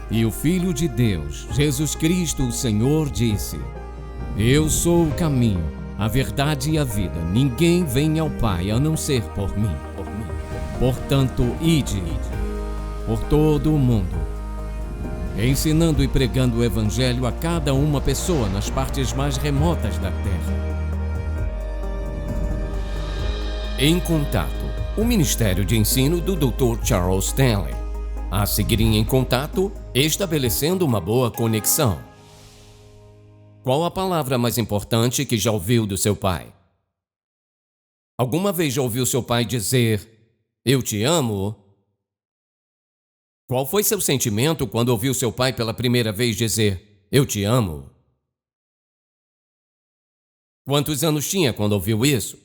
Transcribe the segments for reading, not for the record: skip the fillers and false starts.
E o Filho de Deus, Jesus Cristo, o Senhor, disse: Eu sou o caminho, a verdade e a vida. Ninguém vem ao Pai a não ser por mim. Portanto, ide por todo o mundo, ensinando e pregando o Evangelho a cada uma pessoa nas partes mais remotas da terra. Em Contato, o Ministério de Ensino do Dr. Charles Stanley. A seguir em Contato, estabelecendo uma boa conexão. Qual a palavra mais importante que já ouviu do seu pai? Alguma vez já ouviu seu pai dizer: Eu te amo? Qual foi seu sentimento quando ouviu seu pai pela primeira vez dizer: Eu te amo? Quantos anos tinha quando ouviu isso?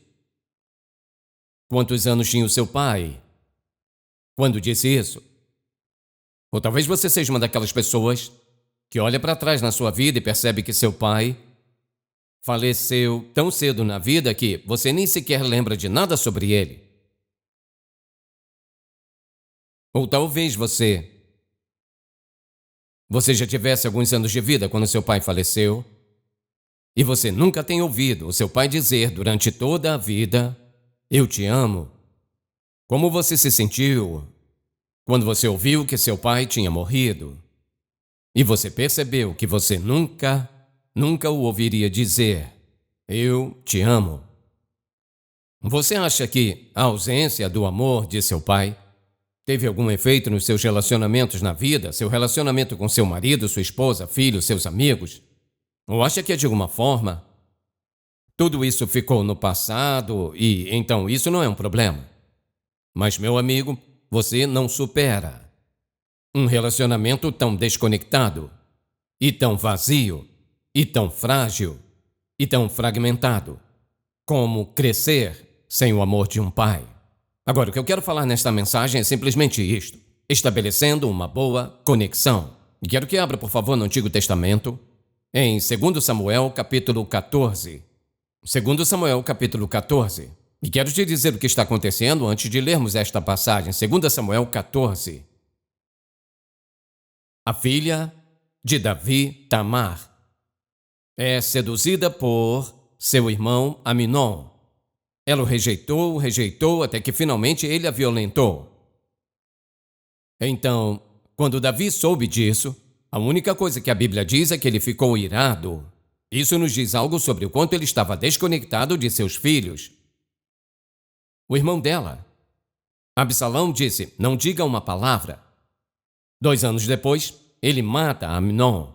Quantos anos tinha o seu pai quando disse isso? Ou talvez você seja uma daquelas pessoas que olha para trás na sua vida e percebe que seu pai faleceu tão cedo na vida que você nem sequer lembra de nada sobre ele. Ou talvez você já tivesse alguns anos de vida quando seu pai faleceu e você nunca tem ouvido o seu pai dizer durante toda a vida: Eu te amo. Como você se sentiu quando você ouviu que seu pai tinha morrido e você percebeu que você nunca o ouviria dizer: Eu te amo? Você acha que a ausência do amor de seu pai teve algum efeito nos seus relacionamentos na vida, seu relacionamento com seu marido, sua esposa, filhos, seus amigos? Ou acha que, de alguma forma, tudo isso ficou no passado e, então, isso não é um problema? Mas, meu amigo, você não supera um relacionamento tão desconectado, e tão vazio, e tão frágil, e tão fragmentado, como crescer sem o amor de um pai. Agora, o que eu quero falar nesta mensagem é simplesmente isto: estabelecendo uma boa conexão. E quero que abra, por favor, no Antigo Testamento, em 2 Samuel, capítulo 14. 2 Samuel, capítulo 14. E quero te dizer o que está acontecendo antes de lermos esta passagem. 2 Samuel 14. A filha de Davi, Tamar, é seduzida por seu irmão Aminon. Ela o rejeitou, até que finalmente ele a violentou. Então, quando Davi soube disso, a única coisa que a Bíblia diz é que ele ficou irado. Isso nos diz algo sobre o quanto ele estava desconectado de seus filhos. O irmão dela, Absalão, disse: Não diga uma palavra. 2 anos depois, ele mata Aminon.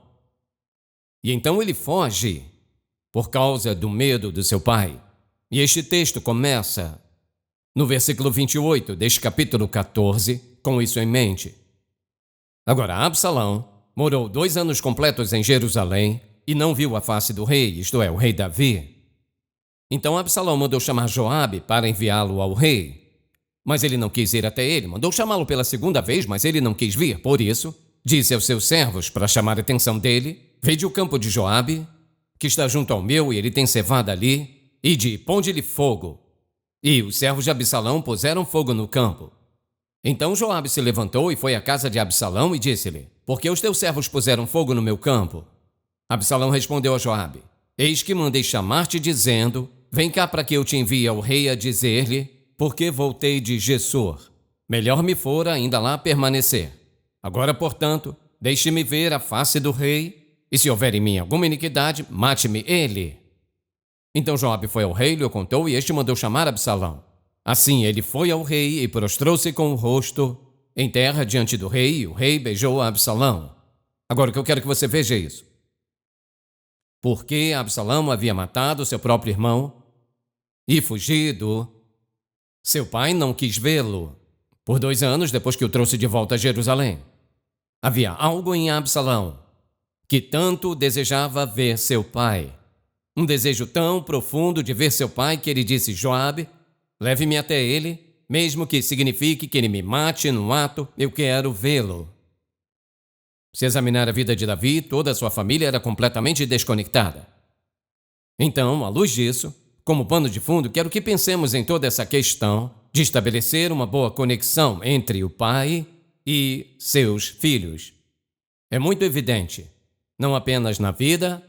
E então ele foge por causa do medo do seu pai. E este texto começa no versículo 28 deste capítulo 14, com isso em mente. Agora, Absalão morou 2 anos completos em Jerusalém e não viu a face do rei, isto é, o rei Davi. Então Absalão mandou chamar Joabe para enviá-lo ao rei. Mas ele não quis ir até ele. Mandou chamá-lo pela segunda vez, mas ele não quis vir. Por isso, disse aos seus servos, para chamar a atenção dele: Vede o campo de Joabe, que está junto ao meu, e ele tem cevada ali, e ponde-lhe fogo. E os servos de Absalão puseram fogo no campo. Então Joabe se levantou e foi à casa de Absalão e disse-lhe: Por que os teus servos puseram fogo no meu campo? Absalão respondeu a Joabe: Eis que mandei chamar-te dizendo: Vem cá para que eu te envie ao rei a dizer-lhe: Porque voltei de Gessur. Melhor me fora ainda lá permanecer. Agora, portanto, deixe-me ver a face do rei, e se houver em mim alguma iniquidade, mate-me ele. Então Joabe foi ao rei, lhe o contou, e este mandou chamar Absalão. Assim ele foi ao rei e prostrou-se com o rosto em terra diante do rei, e o rei beijou a Absalão. Agora, o que eu quero que você veja é isso. Porque Absalão havia matado seu próprio irmão e fugido, seu pai não quis vê-lo por 2 anos depois que o trouxe de volta a Jerusalém. Havia algo em Absalão que tanto desejava ver seu pai. Um desejo tão profundo de ver seu pai que ele disse: Joabe, leve-me até ele, mesmo que signifique que ele me mate no ato, eu quero vê-lo. Se examinar a vida de Davi, toda a sua família era completamente desconectada. Então, à luz disso, como pano de fundo, quero que pensemos em toda essa questão de estabelecer uma boa conexão entre o pai e seus filhos. É muito evidente, não apenas na vida,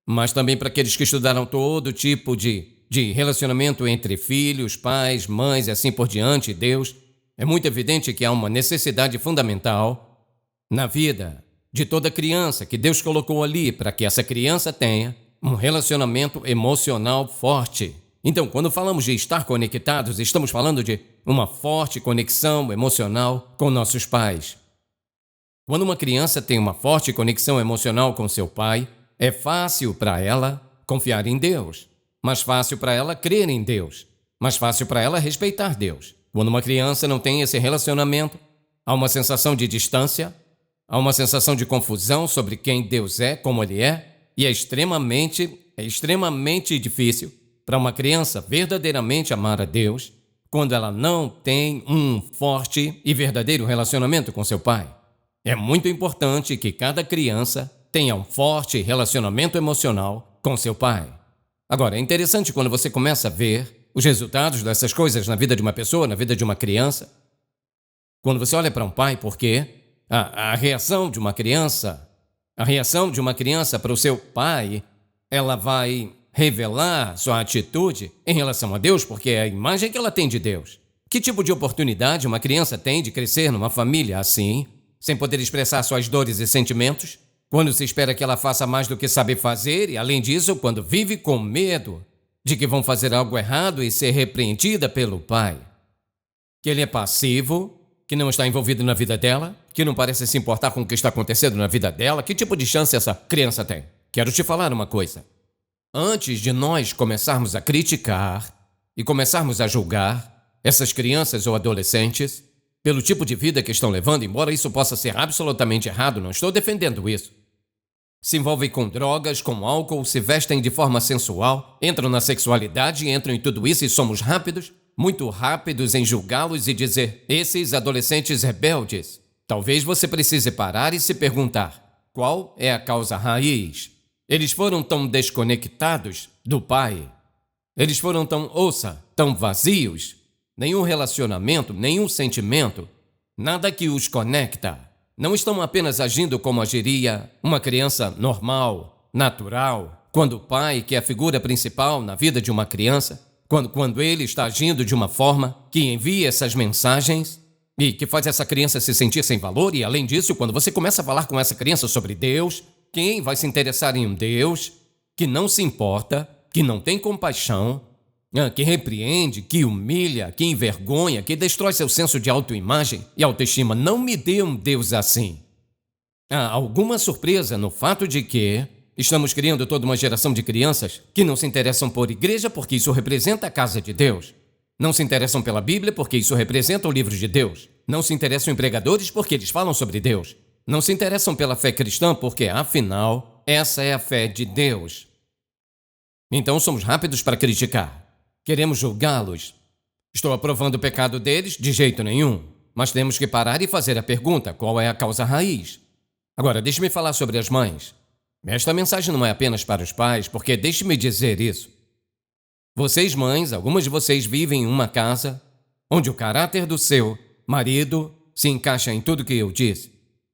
mas também para aqueles que estudaram todo tipo de relacionamento entre filhos, pais, mães e assim por diante, Deus. É muito evidente que há uma necessidade fundamental na vida de toda criança que Deus colocou ali para que essa criança tenha um relacionamento emocional forte. Então, quando falamos de estar conectados, estamos falando de uma forte conexão emocional com nossos pais. Quando uma criança tem uma forte conexão emocional com seu pai, é fácil para ela confiar em Deus, mais fácil para ela crer em Deus, mais fácil para ela respeitar Deus. Quando uma criança não tem esse relacionamento, há uma sensação de distância, há uma sensação de confusão sobre quem Deus é, como Ele é, e é extremamente difícil para uma criança verdadeiramente amar a Deus quando ela não tem um forte e verdadeiro relacionamento com seu pai. É muito importante que cada criança tenha um forte relacionamento emocional com seu pai. Agora, é interessante quando você começa a ver os resultados dessas coisas na vida de uma pessoa, na vida de uma criança. Quando você olha para um pai, porque a reação de uma criança para o seu pai, ela vai revelar sua atitude em relação a Deus, porque é a imagem que ela tem de Deus. Que tipo de oportunidade uma criança tem de crescer numa família assim, sem poder expressar suas dores e sentimentos? Quando se espera que ela faça mais do que saber fazer e, além disso, quando vive com medo de que vão fazer algo errado e ser repreendida pelo pai. Que ele é passivo, que não está envolvido na vida dela, que não parece se importar com o que está acontecendo na vida dela. Que tipo de chance essa criança tem? Quero te falar uma coisa. Antes de nós começarmos a criticar e começarmos a julgar essas crianças ou adolescentes pelo tipo de vida que estão levando, embora isso possa ser absolutamente errado, não estou defendendo isso. Se envolvem com drogas, com álcool, se vestem de forma sensual, entram na sexualidade, entram em tudo isso e somos rápidos, muito rápidos em julgá-los e dizer, esses adolescentes rebeldes. Talvez você precise parar e se perguntar, qual é a causa raiz? Eles foram tão desconectados do pai. Eles foram tão vazios. Nenhum relacionamento, nenhum sentimento, nada que os conecta. Não estão apenas agindo como agiria uma criança normal, natural, quando o pai, que é a figura principal na vida de uma criança, quando ele está agindo de uma forma que envia essas mensagens e que faz essa criança se sentir sem valor. E, além disso, quando você começa a falar com essa criança sobre Deus, quem vai se interessar em um Deus que não se importa, que não tem compaixão, que repreende, que humilha, que envergonha, que destrói seu senso de autoimagem e autoestima? Não me dê um Deus assim. Há alguma surpresa no fato de que estamos criando toda uma geração de crianças que não se interessam por igreja porque isso representa a casa de Deus. Não se interessam pela Bíblia porque isso representa o livro de Deus. Não se interessam em pregadores porque eles falam sobre Deus. Não se interessam pela fé cristã porque, afinal, essa é a fé de Deus. Então somos rápidos para criticar. Queremos julgá-los. Estou aprovando o pecado deles? De jeito nenhum. Mas temos que parar e fazer a pergunta, qual é a causa raiz? Agora, deixe-me falar sobre as mães. Esta mensagem não é apenas para os pais, porque deixe-me dizer isso. Vocês mães, algumas de vocês vivem em uma casa onde o caráter do seu marido se encaixa em tudo que eu disse.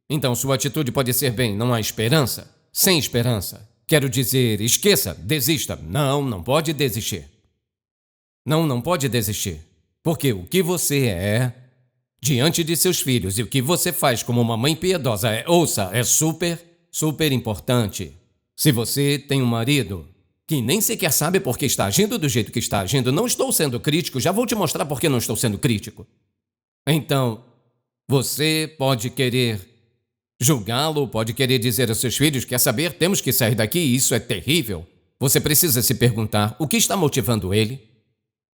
Então sua atitude pode ser bem, não há esperança, sem esperança. Quero dizer, esqueça, desista. Não pode desistir. Não pode desistir. Porque o que você é diante de seus filhos e o que você faz como uma mãe piedosa é super importante. Se você tem um marido que nem sequer sabe por que está agindo do jeito que está agindo, não estou sendo crítico, já vou te mostrar por que não estou sendo crítico. Então, você pode querer julgá-lo, pode querer dizer aos seus filhos, quer saber, temos que sair daqui, isso é terrível. Você precisa se perguntar o que está motivando ele.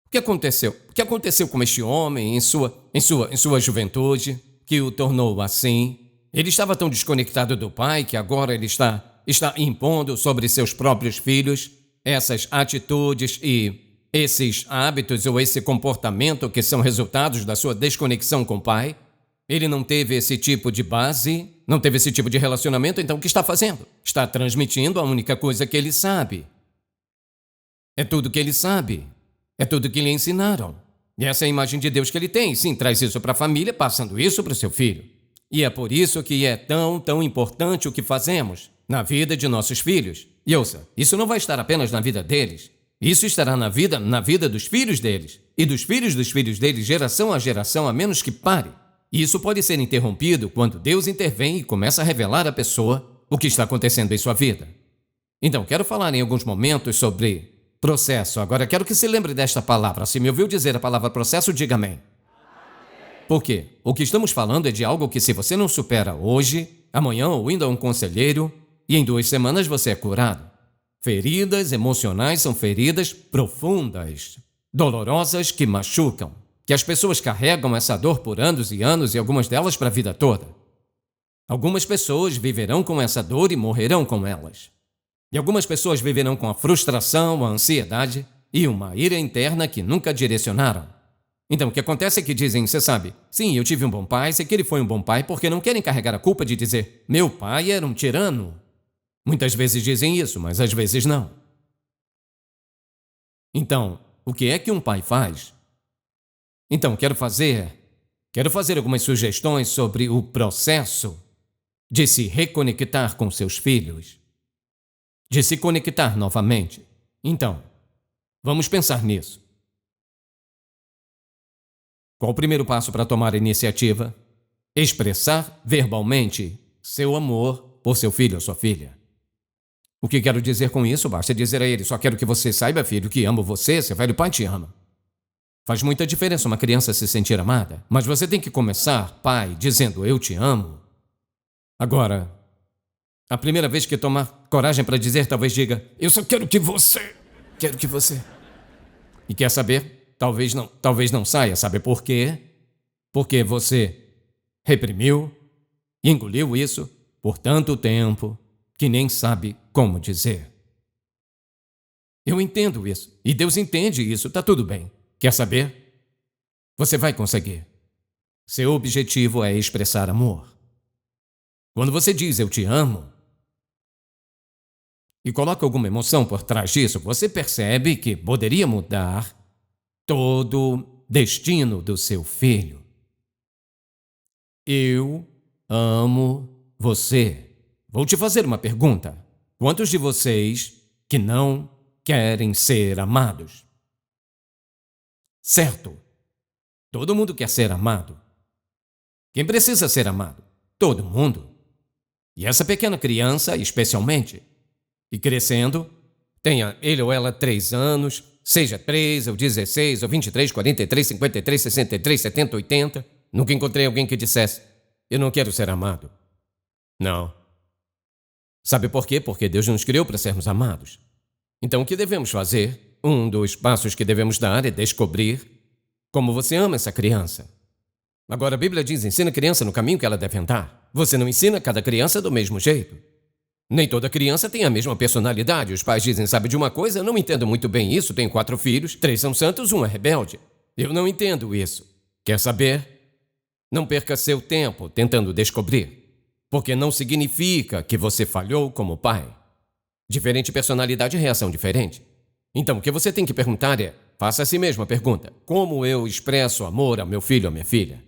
O que aconteceu? O que aconteceu com este homem em sua juventude, que o tornou assim? Ele estava tão desconectado do pai que agora ele está impondo sobre seus próprios filhos essas atitudes e esses hábitos ou esse comportamento que são resultados da sua desconexão com o pai. Ele não teve esse tipo de base, não teve esse tipo de relacionamento, então o que está fazendo? Está transmitindo a única coisa que ele sabe. É tudo que ele sabe. É tudo que lhe ensinaram. E essa é a imagem de Deus que ele tem. Sim, traz isso para a família, passando isso para o seu filho. E é por isso que é tão importante o que fazemos na vida de nossos filhos. E ouça, isso não vai estar apenas na vida deles. Isso estará na vida dos filhos deles. E dos filhos deles, geração a geração, a menos que pare. E isso pode ser interrompido quando Deus intervém e começa a revelar à pessoa o que está acontecendo em sua vida. Então, quero falar em alguns momentos sobre processo. Agora, quero que se lembre desta palavra. Se me ouviu dizer a palavra processo, diga amém. Por quê? O que estamos falando é de algo que, se você não supera hoje, amanhã ou indo a um conselheiro, e em 2 semanas você é curado. Feridas emocionais são feridas profundas, dolorosas, que machucam, que as pessoas carregam essa dor por anos e anos e algumas delas para a vida toda. Algumas pessoas viverão com essa dor e morrerão com elas. E algumas pessoas viverão com a frustração, a ansiedade e uma ira interna que nunca direcionaram. Então, o que acontece é que dizem, você sabe, sim, eu tive um bom pai, sei que ele foi um bom pai, porque não querem carregar a culpa de dizer, meu pai era um tirano. Muitas vezes dizem isso, mas às vezes não. Então, o que é que um pai faz? Então, quero fazer algumas sugestões sobre o processo de se reconectar com seus filhos, de se conectar novamente. Então, vamos pensar nisso. Qual o primeiro passo para tomar a iniciativa? Expressar verbalmente seu amor por seu filho ou sua filha. O que quero dizer com isso? Basta dizer a ele, só quero que você saiba, filho, que amo você, seu velho pai te ama. Faz muita diferença uma criança se sentir amada, mas você tem que começar, pai, dizendo eu te amo. Agora, a primeira vez que tomar coragem para dizer, talvez diga, eu só quero que você. E quer saber? Talvez não saia, sabe por quê? Porque você reprimiu e engoliu isso por tanto tempo que nem sabe como dizer. Eu entendo isso, e Deus entende isso, tá tudo bem. Quer saber? Você vai conseguir. Seu objetivo é expressar amor. Quando você diz eu te amo e coloca alguma emoção por trás disso, você percebe que poderia mudar todo o destino do seu filho. Eu amo você. Vou te fazer uma pergunta. Quantos de vocês que não querem ser amados? Certo. Todo mundo quer ser amado. Quem precisa ser amado? Todo mundo. E essa pequena criança, especialmente. E crescendo, tenha ele ou ela 3 anos, seja 3, ou 16, ou 23, 43, 53, 63, 70, 80. Nunca encontrei alguém que dissesse, eu não quero ser amado. Não. Sabe por quê? Porque Deus nos criou para sermos amados. Então, o que devemos fazer? Um dos passos que devemos dar é descobrir como você ama essa criança. Agora, a Bíblia diz, ensina a criança no caminho que ela deve andar. Você não ensina cada criança do mesmo jeito. Nem toda criança tem a mesma personalidade. Os pais dizem, sabe de uma coisa? Eu não entendo muito bem isso. Tenho 4 filhos, 3 são santos, 1 é rebelde. Eu não entendo isso. Quer saber? Não perca seu tempo tentando descobrir. Porque não significa que você falhou como pai. Diferente personalidade e reação diferente. Então, o que você tem que perguntar é, faça a si mesmo a pergunta, como eu expresso amor ao meu filho ou minha filha?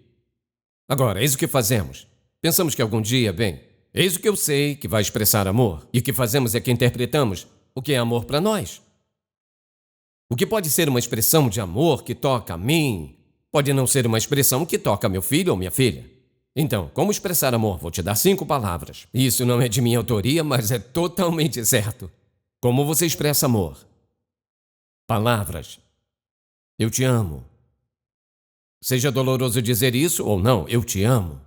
Agora, eis o que fazemos. Pensamos que algum dia, eis o que eu sei que vai expressar amor. E o que fazemos é que interpretamos o que é amor para nós. O que pode ser uma expressão de amor que toca a mim, pode não ser uma expressão que toca meu filho ou minha filha. Então, como expressar amor? Vou te dar 5 palavras. Isso não é de minha autoria, mas é totalmente certo. Como você expressa amor? Palavras. Eu te amo. Seja doloroso dizer isso ou não, eu te amo.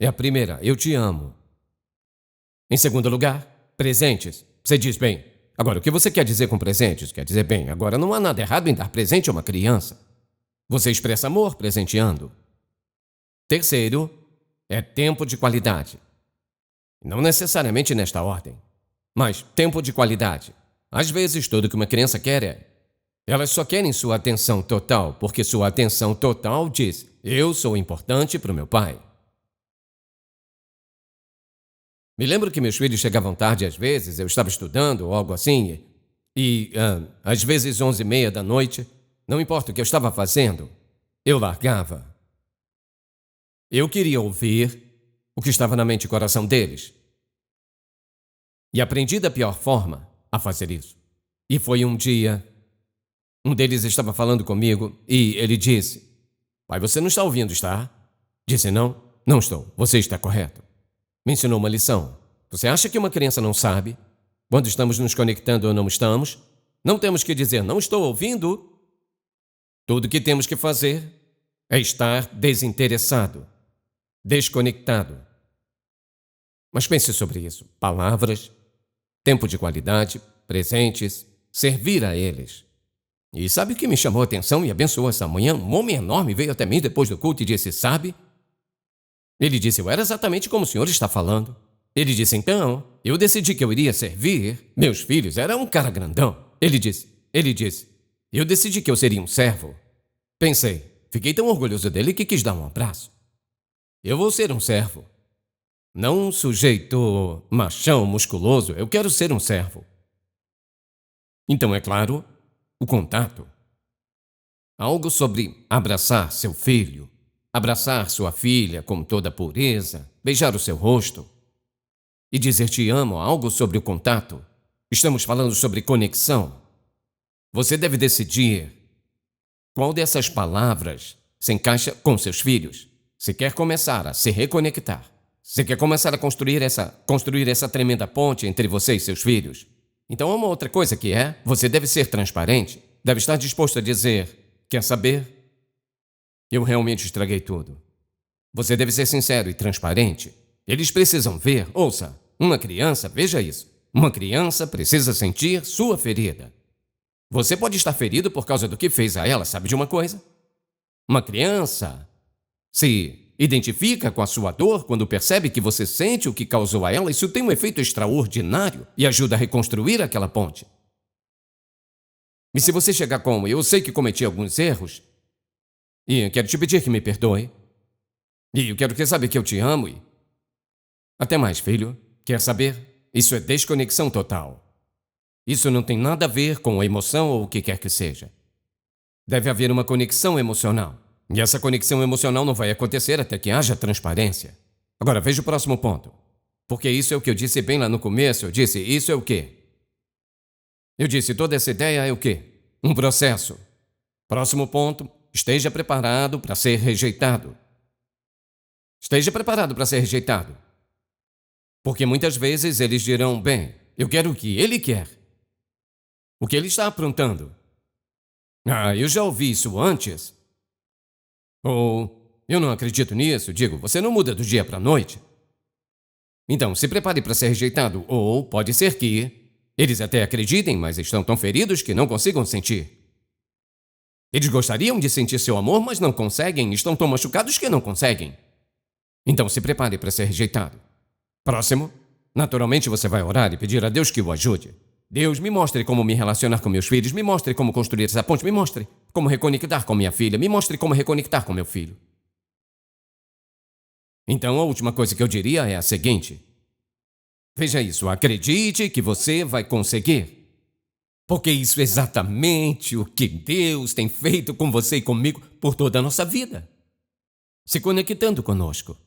É a primeira, eu te amo. Em segundo lugar, presentes. Você diz, agora o que você quer dizer com presentes? Quer dizer, agora não há nada errado em dar presente a uma criança. Você expressa amor presenteando. Terceiro, é tempo de qualidade. Não necessariamente nesta ordem, mas tempo de qualidade. Às vezes, tudo que uma criança quer elas só querem sua atenção total, porque sua atenção total diz, eu sou importante para o meu pai. Me lembro que meus filhos chegavam tarde às vezes, eu estava estudando ou algo assim, e às vezes 11h30 da noite, não importa o que eu estava fazendo, eu largava. Eu queria ouvir o que estava na mente e coração deles. E aprendi da pior forma a fazer isso. E foi um dia, um deles estava falando comigo e ele disse: pai, você não está ouvindo, está? Disse: não, não estou. Você está correto. Me ensinou uma lição. Você acha que uma criança não sabe? Quando estamos nos conectando ou não estamos? Não temos que dizer, não estou ouvindo. Tudo que temos que fazer é estar desinteressado, desconectado. Mas pense sobre isso. Palavras, tempo de qualidade, presentes, servir a eles. E sabe o que me chamou a atenção e abençoou essa manhã? Um homem enorme veio até mim depois do culto e disse: sabe? Ele disse: eu era exatamente como o senhor está falando. Ele disse: então, eu decidi que eu iria servir meus filhos. Era um cara grandão. Ele disse, eu decidi que eu seria um servo. Pensei, fiquei tão orgulhoso dele que quis dar um abraço. Eu vou ser um servo. Não um sujeito machão, musculoso. Eu quero ser um servo. Então, é claro, o contato. Algo sobre abraçar seu filho, abraçar sua filha com toda a pureza, beijar o seu rosto e dizer te amo, algo sobre o contato. Estamos falando sobre conexão. Você deve decidir qual dessas palavras se encaixa com seus filhos. Se quer começar a se reconectar, se quer começar a construir essa tremenda ponte entre você e seus filhos. Então há uma outra coisa que você deve ser transparente, deve estar disposto a dizer, quer saber? Eu realmente estraguei tudo. Você deve ser sincero e transparente. Eles precisam ver, ouça, uma criança, veja isso, uma criança precisa sentir sua ferida. Você pode estar ferido por causa do que fez a ela, sabe de uma coisa? Uma criança se identifica com a sua dor quando percebe que você sente o que causou a ela. Isso tem um efeito extraordinário e ajuda a reconstruir aquela ponte. E se você chegar com eu sei que cometi alguns erros e quero te pedir que me perdoe e eu quero que sabe que eu te amo e até mais, filho. Quer saber? Isso é desconexão total. Isso não tem nada a ver com a emoção ou o que quer que seja. Deve haver uma conexão emocional. E essa conexão emocional não vai acontecer até que haja transparência. Agora, veja o próximo ponto. Porque isso é o que eu disse bem lá no começo. Eu disse, isso é o quê? Eu disse, toda essa ideia é o quê? Um processo. Próximo ponto, esteja preparado para ser rejeitado. Esteja preparado para ser rejeitado. Porque muitas vezes eles dirão, bem, eu quero o que ele quer. O que ele está aprontando. Eu já ouvi isso antes. Ou, eu não acredito nisso. Digo, você não muda do dia para a noite. Então, se prepare para ser rejeitado. Ou pode ser que eles até acreditem, mas estão tão feridos que não consigam sentir. Eles gostariam de sentir seu amor, mas não conseguem. Estão tão machucados que não conseguem. Então, se prepare para ser rejeitado. Próximo. Naturalmente, você vai orar e pedir a Deus que o ajude. Deus, me mostre como me relacionar com meus filhos, me mostre como construir essa ponte, me mostre como reconectar com minha filha, me mostre como reconectar com meu filho. Então, a última coisa que eu diria é a seguinte. Veja isso, acredite que você vai conseguir. Porque isso é exatamente o que Deus tem feito com você e comigo por toda a nossa vida. Se conectando conosco.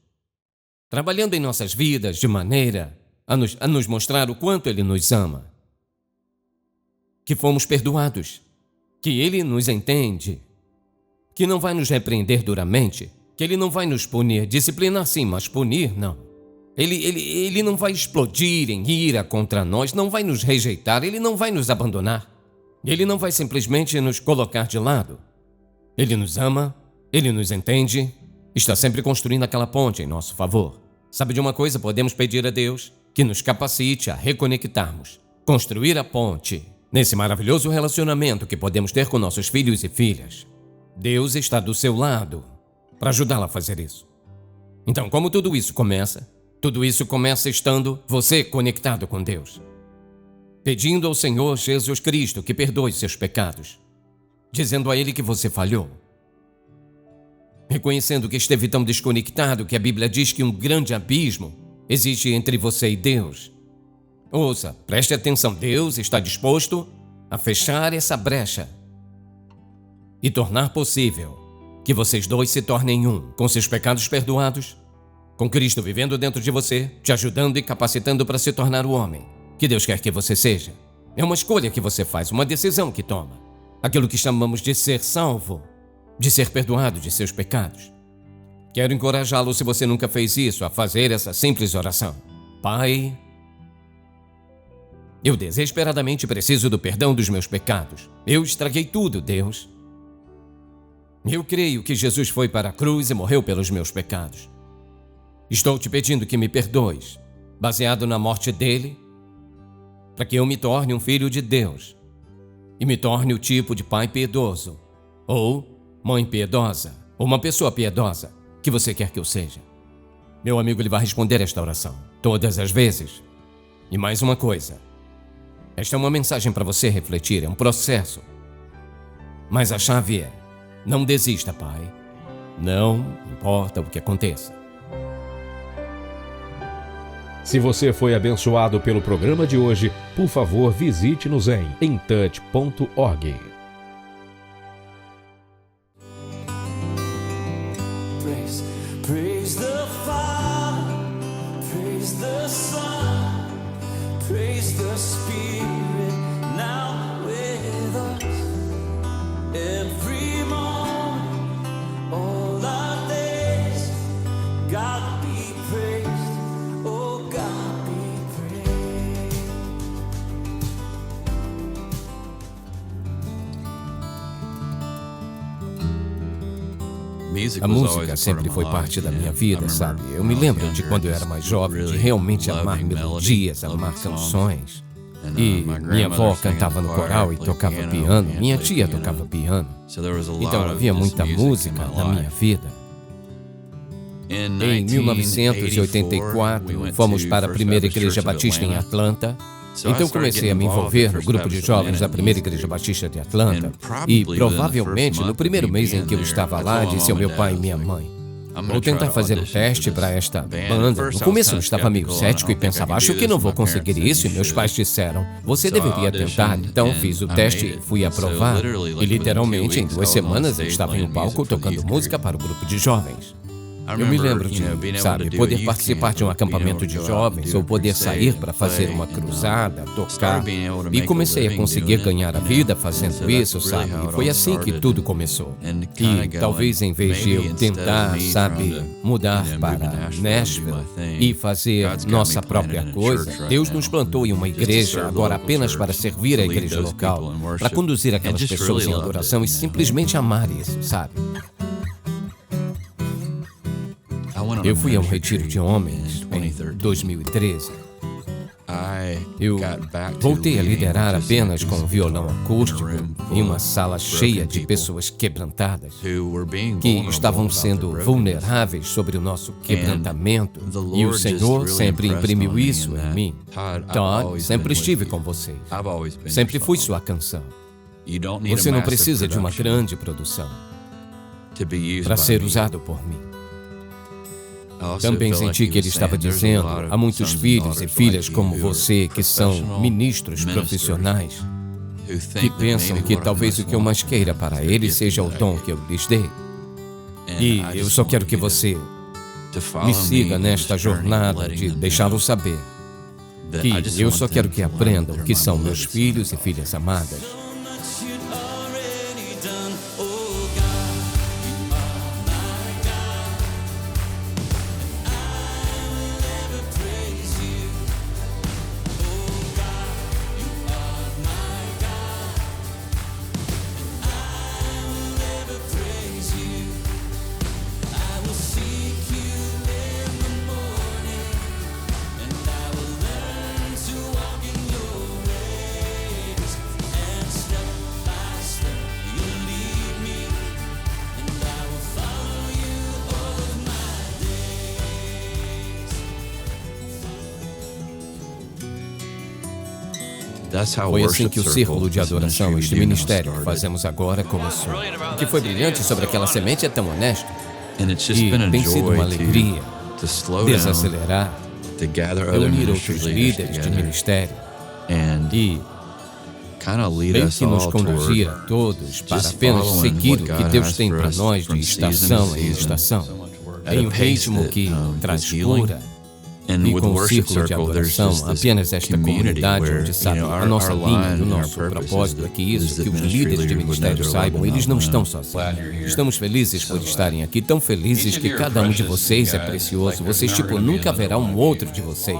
Trabalhando em nossas vidas de maneira a nos mostrar o quanto Ele nos ama. Que fomos perdoados, que Ele nos entende, que não vai nos repreender duramente, que Ele não vai nos punir, disciplinar sim, mas punir não. Ele não vai explodir em ira contra nós, não vai nos rejeitar, Ele não vai nos abandonar, Ele não vai simplesmente nos colocar de lado. Ele nos ama, Ele nos entende, está sempre construindo aquela ponte em nosso favor. Sabe de uma coisa? Podemos pedir a Deus que nos capacite a reconectarmos, construir a ponte nesse maravilhoso relacionamento que podemos ter com nossos filhos e filhas. Deus está do seu lado para ajudá-la a fazer isso. Então, como tudo isso começa? Tudo isso começa estando você conectado com Deus. Pedindo ao Senhor Jesus Cristo que perdoe seus pecados. Dizendo a Ele que você falhou. Reconhecendo que esteve tão desconectado que a Bíblia diz que um grande abismo existe entre você e Deus. Ouça, preste atenção, Deus está disposto a fechar essa brecha e tornar possível que vocês dois se tornem um, com seus pecados perdoados, com Cristo vivendo dentro de você, te ajudando e capacitando para se tornar o homem que Deus quer que você seja. É uma escolha que você faz, uma decisão que toma. Aquilo que chamamos de ser salvo, de ser perdoado de seus pecados. Quero encorajá-lo, se você nunca fez isso, a fazer essa simples oração. Pai, eu desesperadamente preciso do perdão dos meus pecados. Eu estraguei tudo, Deus. Eu creio que Jesus foi para a cruz e morreu pelos meus pecados. Estou te pedindo que me perdoes, baseado na morte dele, para que eu me torne um filho de Deus e me torne o tipo de pai piedoso, ou mãe piedosa, ou uma pessoa piedosa que você quer que eu seja. Meu amigo, ele vai responder esta oração todas as vezes. E mais uma coisa, esta é uma mensagem para você refletir, é um processo. Mas a chave é: não desista, pai. Não importa o que aconteça. Se você foi abençoado pelo programa de hoje, por favor, visite-nos em intouch.org. Praise the Father, praise the Son, praise the Spirit, now with us. Every morning, all our days, God be praised, oh God be praised. A música sempre foi parte da minha vida, sabe? Eu me lembro de quando eu era mais jovem, de realmente amar melodias, amar canções. E minha avó cantava no coral e tocava piano, minha tia tocava piano. Então havia muita música na minha vida. Em 1984, fomos para a primeira igreja batista em Atlanta. Então comecei a me envolver no grupo de jovens da primeira igreja batista de Atlanta. E provavelmente no primeiro mês em que eu estava lá, disse ao meu pai e minha mãe: vou tentar fazer um teste para esta banda. No começo eu estava meio cético e pensava, acho que não vou conseguir isso. E meus pais disseram, você deveria tentar. Então fiz o teste e fui aprovado. E literalmente em 2 semanas eu estava em um palco tocando música para o grupo de jovens. Eu me lembro de, sabe, poder participar de um acampamento de jovens ou poder sair para fazer uma cruzada, tocar. E comecei a conseguir ganhar a vida fazendo isso, sabe? E foi assim que tudo começou. E talvez em vez de eu tentar, sabe, mudar para Nashville e fazer nossa própria coisa, Deus nos plantou em uma igreja agora apenas para servir a igreja local, para conduzir aquelas pessoas em adoração e simplesmente amar isso, sabe? Eu fui a um retiro de homens em 2013. Eu voltei a liderar apenas com um violão acústico em uma sala cheia de pessoas quebrantadas que estavam sendo vulneráveis sobre o nosso quebrantamento, e o Senhor sempre imprimiu isso em mim. Todd, sempre estive com vocês. Sempre fui sua canção. Você não precisa de uma grande produção para ser usado por mim. Também senti que ele estava dizendo a muitos filhos e filhas como você que são ministros profissionais que pensam que talvez o que eu mais queira para eles seja o dom que eu lhes dei. E eu só quero que você me siga nesta jornada de deixá-lo saber que eu só quero que aprendam que são meus filhos e filhas amadas. Foi assim que o círculo de adoração, este ministério que fazemos agora, começou. O que foi brilhante sobre aquela semente é tão honesto. E tem sido uma alegria desacelerar, reunir outros líderes de ministério e Meio que nos conduzir a todos para apenas seguir o que Deus tem para nós de estação em estação, em um ritmo que traz cura. E com o círculo de adoração, apenas esta comunidade onde sabe a nossa linha e o nosso propósito é que os líderes de ministério saibam, eles não estão sozinhos. Estamos felizes por estarem aqui, tão felizes que cada um de vocês é precioso. Vocês, nunca haverá um outro de vocês.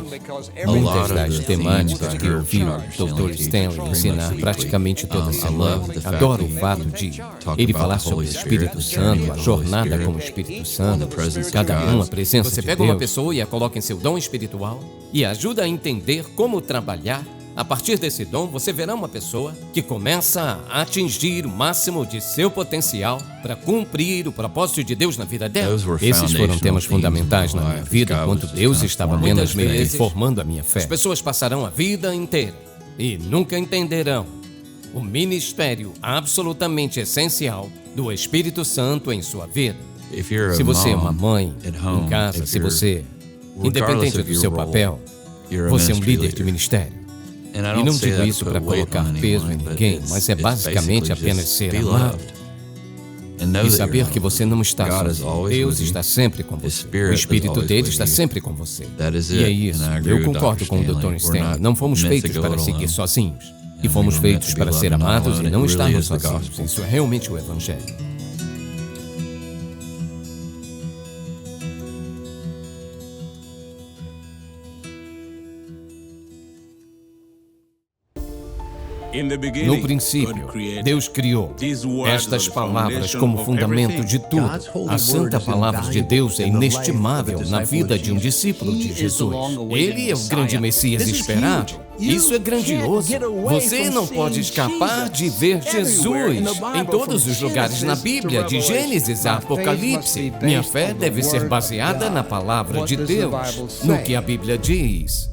Muitas das temáticas que eu vi o Dr. Stanley ensinar praticamente toda semana, adoro o fato de ele falar sobre o Espírito Santo, a jornada com o Espírito Santo, cada um a presença de Deus. Você pega uma pessoa e a coloca em seu dom espiritual e ajuda a entender como trabalhar. A partir desse dom, você verá uma pessoa que começa a atingir o máximo de seu potencial para cumprir o propósito de Deus na vida dela. Esses foram temas fundamentais na minha vida, enquanto Deus estava apenas me formando a minha fé. As pessoas passarão a vida inteira e nunca entenderão o ministério absolutamente essencial do Espírito Santo em sua vida. Se você é uma mãe em casa, se você, independente do seu papel, você é um líder de ministério. E não digo isso para colocar peso em ninguém, mas é basicamente apenas ser amado. E saber que você não está sozinho. Deus está sempre com você. O Espírito dele está sempre com você. E é isso. Eu concordo com o Dr. Stanley. Não fomos feitos para seguir sozinhos. E fomos feitos para ser amados e não estarmos sozinhos. Isso é realmente o Evangelho. No princípio, Deus criou estas palavras como fundamento de tudo. A santa palavra de Deus é inestimável na vida de um discípulo de Jesus. Ele é o grande Messias esperado. Isso é grandioso. Você não pode escapar de ver Jesus em todos os lugares na Bíblia, de Gênesis a Apocalipse. Minha fé deve ser baseada na palavra de Deus, no que a Bíblia diz.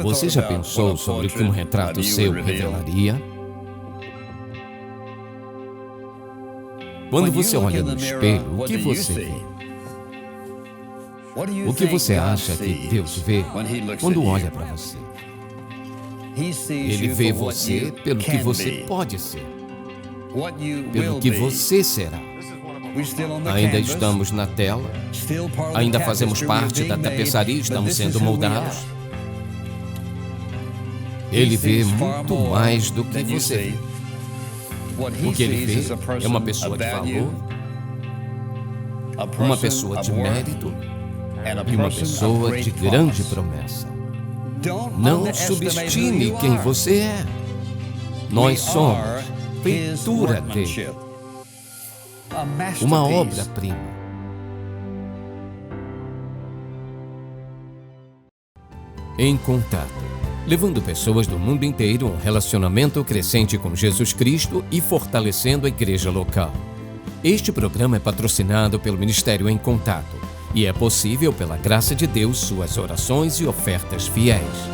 Você já pensou sobre o que um retrato seu revelaria? Quando você olha no espelho, o que você vê? O que você acha que Deus vê quando olha para você? Ele vê você pelo que você pode ser, pelo que você será. Ainda estamos na tela, ainda fazemos parte da tapeçaria, estamos sendo moldados. Ele vê muito mais do que você vê. O que ele vê é uma pessoa de valor, uma pessoa de mérito e uma pessoa de grande promessa. Não subestime quem você é. Nós somos feitura dele, uma obra-prima. Em Contato, levando pessoas do mundo inteiro a um relacionamento crescente com Jesus Cristo e fortalecendo a igreja local. Este programa é patrocinado pelo Ministério Em Contato e é possível pela graça de Deus, suas orações e ofertas fiéis.